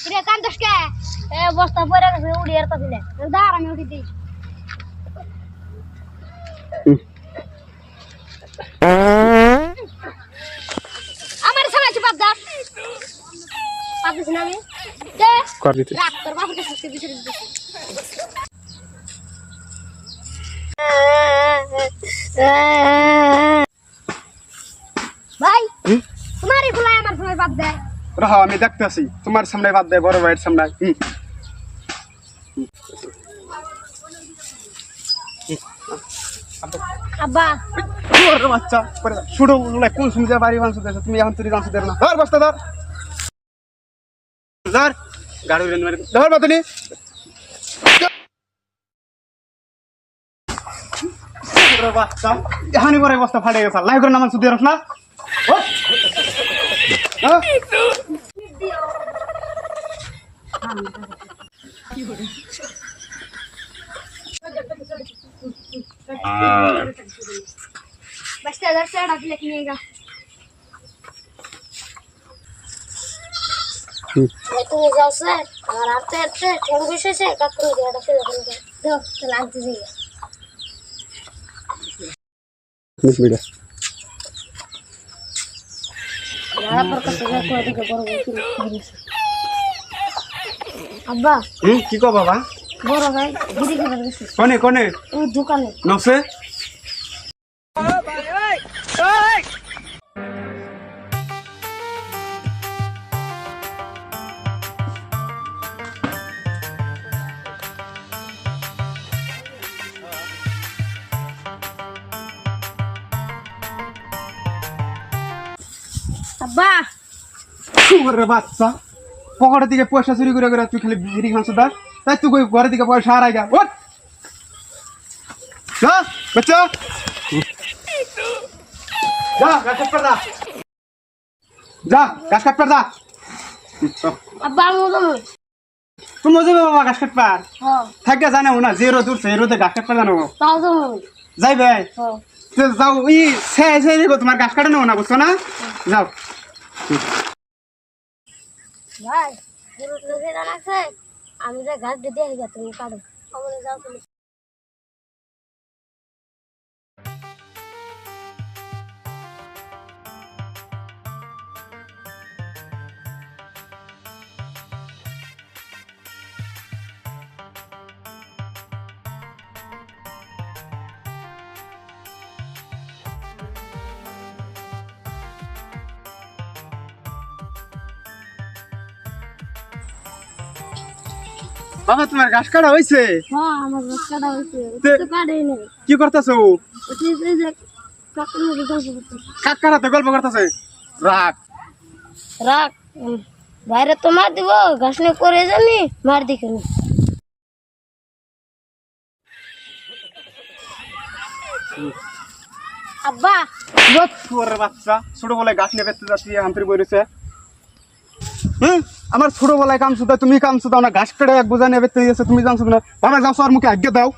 রে কান্দস কে এ বস্তা পরে গেছে উড়ি আর তাছিলে দাঁড় আমি উঠি দিই আমার সামনে বাদ দাও পাবছিস না আমি দে কর দিতে রাখ তোর বাপকে সুস্থ দিতে দিতে ভাই তোমারই ভুলাই আমার ভুলাই বাদ দে রাহ আমি দেখতেছি তোমার সামনে বাদ দে বড় ভাইয়ের সামনে আব্বা ওরে বাচ্চা পরে শুড়ো বলে কোন শুনতে বাড়ি মাংস দেছো তুমি এখন তুই মাংস দের না ধর বস্তা ধর ধর গাড়ি রেন মারি ধর বাতনি ওরে বাচ্চা এখানে পরে বস্তা ফাটে গেছে লাই করে নামাজ দিয়ে রাখ না बस इधर से हटा के लेके आएगा तुम जाओ सर और आते आते ठेंग विषय से का करो हटा के लेके दो चला दीजिए बिस्मिल्लाह यार पर का सजा को दे कर अब्बा কি কো বাবা বড় ভাই গিরি করে দিছি কোনে কোনে ও দোকানে নসে अब्बा ওরে বাচ্চা পকেটের দিকে পয়সা চুরি করে করে তুই খালি বিড়ি খাচ্ছ দা তাই তুই কই ঘরের দিকে পয়সা হারাই গা ওঠ যা বাচ্চা যা গাছ কাট দা যা গাছ কাট দা अब्बा मुझे তুমি মজা বাবা গাছ কাট পার हां থাকে জানো না জেরো দূর জেরোতে গাছ কাট জানো ताऊ तो যাই ভাই हां তো যাও ই সে তোমার গাছ কাটা নেবো না বুঝছো না যাও ভাই পুরো লোকে জানাছে আমি যে গাছ দিতে হই গেছে তুমি কাটো আমারে যাও তুমি বাবা তোমার গাছ কাটা হয়েছে হ্যাঁ আমার গাছ কাটা হইছে তে- তো কাটেই নাই কি করতেছো ওই যে কাকুর মধ্যে গল্প করতে কাকারা তো গল্প করতেছে রাখ রাখ বাইরে তো মার দিব ঘাস নিয়ে করে জানি মার দি কেন আব্বা ওরে বাচ্চা ছোট বলে গাছ নিয়ে বেঁচতে যাচ্ছি হান্তরি বইরেছে আমার ছোট বেলায় কাম শুধু তুমি কাম শুধু না ঘাস কেটে এক বোঝা নিয়ে বেঁচতে গেছে তুমি জানছো না বাবা যাও আর মুখে আজ্ঞা দাও